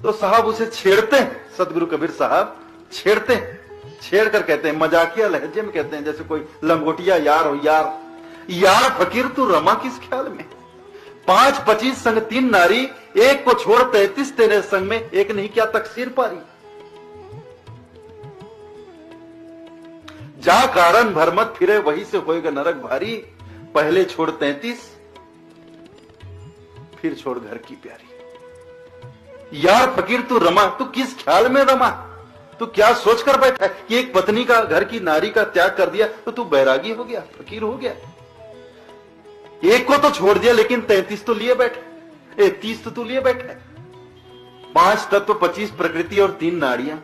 तो साहब उसे छेड़ते हैं, सदगुरु कबीर साहब छेड़ते हैं, छेड़ कर कहते हैं, मजाकिया लहजे में कहते हैं, जैसे कोई लंगोटिया यार हो, यार यार फकीर तू रमा किस ख्याल में, 5-25 संग 3 नारी, एक को छोड़ 33 तेरे संग में, एक नहीं क्या तकसीर पारी। जा कारण भर मत फिरे वही से होएगा नरक भारी, पहले छोड़ 33 फिर छोड़ घर की प्यारी। यार फकीर तू रमा, तू किस ख्याल में रमा, तू क्या सोचकर बैठा है कि एक पत्नी का, घर की नारी का त्याग कर दिया तो तू बैरागी हो गया, फकीर हो गया। एक को तो छोड़ दिया लेकिन 33 तो लिए बैठे, 30 तो तू लिए बैठे। 5 तत्व 25 प्रकृति और 3 नारियां,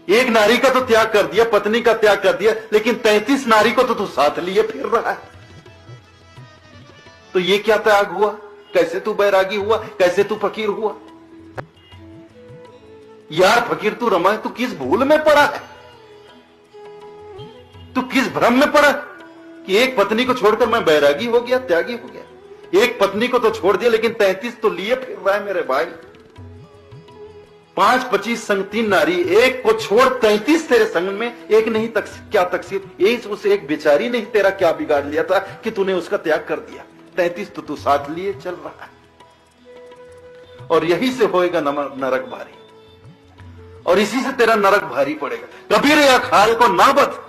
एक नारी का तो त्याग कर दिया, पत्नी का त्याग कर दिया, लेकिन 33 नारी को तो तू साथ लिए फिर रहा है। तो ये क्या त्याग हुआ, कैसे तू बैरागी हुआ, कैसे तू फकीर हुआ। यार फकीर तू रमा, तू किस भूल में पड़ा है, तू किस भ्रम में पड़ा कि एक पत्नी को छोड़कर मैं बैरागी हो गया, त्यागी हो गया। एक पत्नी को तो छोड़ दिया लेकिन 33 तो लिए फिर रहा है मेरे भाई। 5-25 संग 3 नारी, एक को छोड़ 33 तेरे संग में, एक नहीं क्या तकसीर, यही उसे एक बेचारी नहीं तेरा क्या बिगाड़ लिया था कि तूने उसका त्याग कर दिया। 33 तो तू साथ लिए चल रहा है, और यही से होएगा नरक भारी, और इसी से तेरा नरक भारी पड़ेगा। कबीर या ख्याल को ना बद,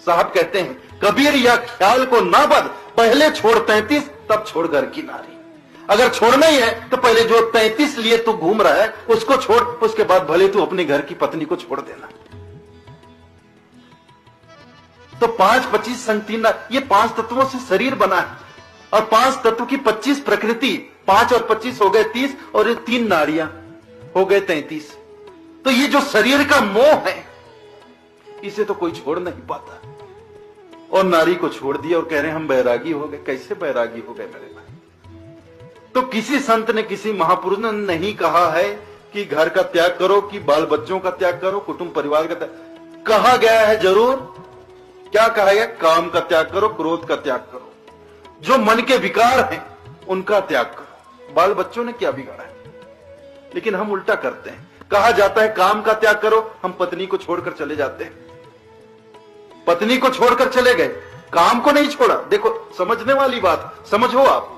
साहब कहते हैं कबीर या ख्याल को ना बद, पहले छोड़ 33 तब छोड़ घर की नारी। अगर छोड़ना ही है तो पहले जो 33 लिए तू घूम रहा है उसको छोड़, उसके बाद भले तू अपने घर की पत्नी को छोड़ देना। तो 5-25 संग 3 नारी, ये 5 तत्वों से शरीर बना है, और 5 तत्व की 25 प्रकृति, 5 और 25 हो गए 30, और ये 3 नारियां हो गए 33। तो ये जो शरीर का मोह है इसे तो कोई छोड़ नहीं पाता, और नारी को छोड़ दिया और कह रहे हैं हम बैरागी हो गए। कैसे बैरागी हो गए मेरे भाई। तो किसी संत ने, किसी महापुरुष ने नहीं कहा है कि घर का त्याग करो, कि बाल बच्चों का त्याग करो, कुटुंब परिवार का त्याग। कहा गया है जरूर, क्या कहा गया, काम का त्याग करो, क्रोध का त्याग करो, जो मन के विकार हैं उनका त्याग करो। बाल बच्चों ने क्या बिगाड़ा है, लेकिन हम उल्टा करते हैं। कहा जाता है काम का त्याग करो, हम पत्नी को छोड़कर चले जाते हैं, पत्नी को छोड़कर चले गए, काम को नहीं छोड़ा। देखो समझने वाली बात, समझो आप,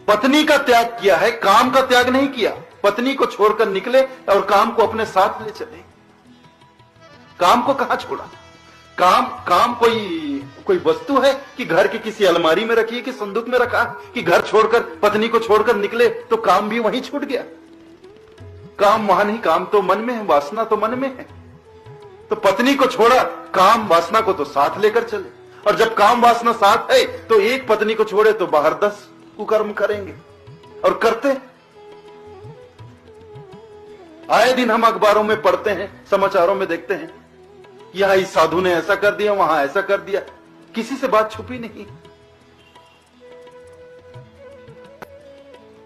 पत्नी का त्याग किया है, काम का त्याग नहीं किया। पत्नी को छोड़कर निकले और काम को अपने साथ ले चले। काम को कहां छोड़ा, काम कोई वस्तु है कि घर की किसी अलमारी में रखी है कि संदूक में रखा, कि घर छोड़कर, पत्नी को छोड़कर निकले तो काम भी वहीं छूट गया। काम वहां नहीं, काम तो मन में है, वासना तो मन में है। तो पत्नी को छोड़ा, काम वासना को तो साथ लेकर चले, और जब काम वासना साथ है तो एक पत्नी को छोड़े तो बाहर 10 कुकर्म करेंगे, और करते। आए दिन हम अखबारों में पढ़ते हैं, समाचारों में देखते हैं, यहां इस साधु ने ऐसा कर दिया, वहां ऐसा कर दिया, किसी से बात छुपी नहीं।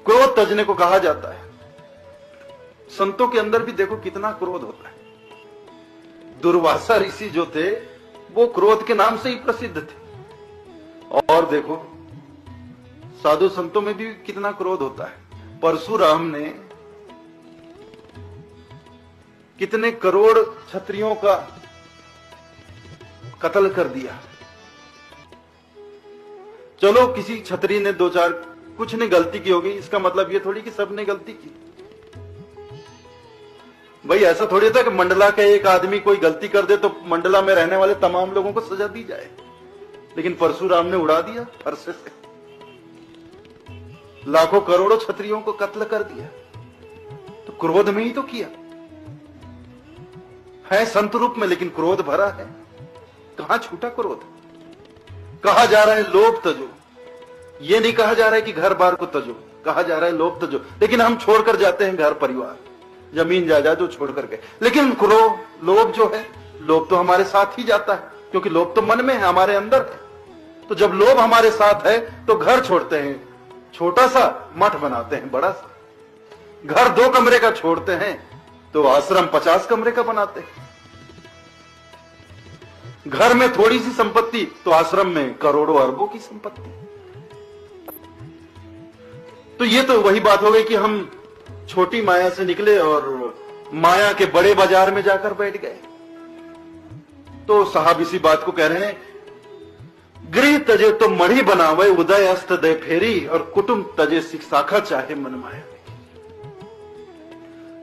क्रोध तजने को कहा जाता है। संतों के अंदर भी देखो कितना क्रोध होता है। दुर्वासा ऋषि जो थे वो क्रोध के नाम से ही प्रसिद्ध थे, और देखो साधु संतों में भी कितना क्रोध होता है। परशुराम ने कितने करोड़ क्षत्रियों का कत्ल कर दिया। चलो किसी क्षत्रिय ने 2-4 कुछ ने गलती की होगी, इसका मतलब ये थोड़ी कि सबने गलती की। भाई ऐसा थोड़ी था कि मंडला का एक आदमी कोई गलती कर दे तो मंडला में रहने वाले तमाम लोगों को सजा दी जाए, लेकिन परशुराम ने उड़ा दिया फरसे से, लाखों करोड़ों क्षत्रियों को कत्ल कर दिया। तो क्रोध में ही तो किया है, संत रूप में, लेकिन क्रोध भरा है। कहां छूटा क्रोध। कहा जा रहा है लोभ तजो, ये नहीं कहा जा रहा है कि घर बार को तजो, कहा जा रहा है लोभ तजो। लेकिन हम छोड़कर जाते हैं घर परिवार, जमीन जायदाद जो छोड़ करके, लेकिन लोभ जो है, लोभ तो हमारे साथ ही जाता है, क्योंकि लोभ तो मन में है, हमारे अंदर है। तो जब लोभ हमारे साथ है तो घर छोड़ते हैं, छोटा सा मठ बनाते हैं बड़ा सा। घर 2 कमरे का छोड़ते हैं तो आश्रम 50 कमरे का बनाते हैं। घर में थोड़ी सी संपत्ति तो आश्रम में करोड़ों अरबों की संपत्ति। तो ये तो वही बात हो गई कि हम छोटी माया से निकले और माया के बड़े बाजार में जाकर बैठ गए। तो साहब इसी बात को कह रहे हैं, गृह तजे तो मढ़ी बनावे, उदय अस्त दे फेरी, और कुटुंब तजे शाखा चाहे मन माया।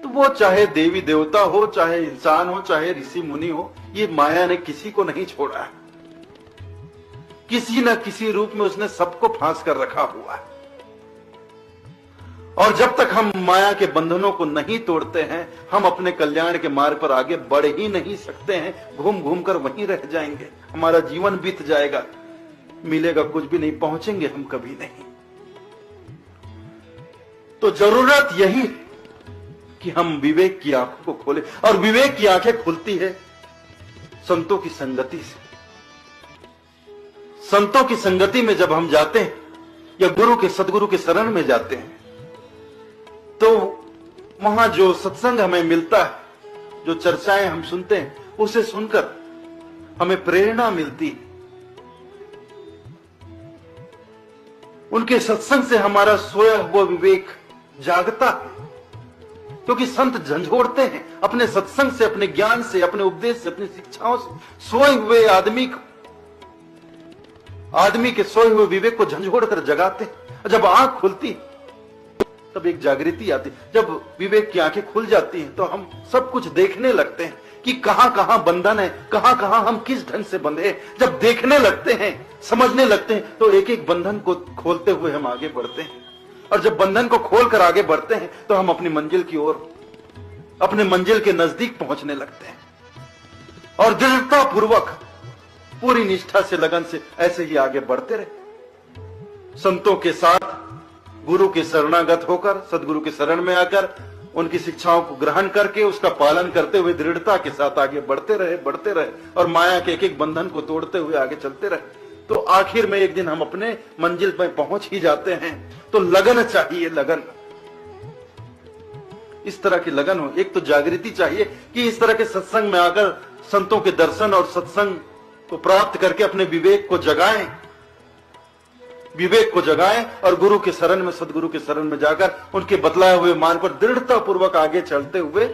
तो वो चाहे देवी देवता हो, चाहे इंसान हो, चाहे ऋषि मुनि हो, ये माया ने किसी को नहीं छोड़ा है। किसी न किसी रूप में उसने सबको फांस कर रखा हुआ है। और जब तक हम माया के बंधनों को नहीं तोड़ते हैं, हम अपने कल्याण के मार्ग पर आगे बढ़ ही नहीं सकते हैं। घूम घूम कर वहीं रह जाएंगे, हमारा जीवन बीत जाएगा, मिलेगा कुछ भी नहीं, पहुंचेंगे हम कभी नहीं। तो जरूरत यही है कि हम विवेक की आंखों को खोलें, और विवेक की आंखें खुलती है संतों की संगति से। संतों की संगति में जब हम जाते हैं या गुरु के सदगुरु के शरण में जाते हैं, तो वहां जो सत्संग हमें मिलता है, जो चर्चाएं हम सुनते हैं, उसे सुनकर हमें प्रेरणा मिलती है। उनके सत्संग से हमारा सोया हुआ विवेक जागता है, क्योंकि संत झंझोड़ते हैं अपने सत्संग से, अपने ज्ञान से, अपने उपदेश से, अपनी शिक्षाओं से सोए हुए आदमी के सोए हुए विवेक को झंझोड़ कर जगाते हैं। और जब आंख खुलती तब एक जागृति आती। जब विवेक की आंखें खुल जाती हैं तो हम सब कुछ देखने लगते हैं कि कहां कहां बंधन है, कहां कहां हम किस ढंग से बंधे। जब देखने लगते हैं, समझने लगते हैं, तो एक एक बंधन को खोलते हुए हम आगे बढ़ते हैं। और जब बंधन को खोलकर आगे बढ़ते हैं तो हम अपनी मंजिल की ओर, अपने मंजिल के नजदीक पहुंचने लगते हैं। और दृढ़ता पूर्वक, पूरी निष्ठा से, लगन से ऐसे ही आगे बढ़ते रहे। संतों के साथ गुरु के शरणागत होकर, सदगुरु के शरण में आकर, उनकी शिक्षाओं को ग्रहण करके, उसका पालन करते हुए दृढ़ता के साथ आगे बढ़ते रहे और माया के एक एक बंधन को तोड़ते हुए आगे चलते रहे। तो आखिर में एक दिन हम अपने मंजिल पर पहुंच ही जाते हैं। तो लगन चाहिए, लगन, इस तरह की लगन हो। एक तो जागृति चाहिए कि इस तरह के सत्संग में आकर संतों के दर्शन और सत्संग को प्राप्त करके अपने विवेक को जगाएं और गुरु के शरण में, सदगुरु के शरण में जाकर उनके बतलाए हुए मार्ग पर दृढ़ता पूर्वक आगे चलते हुए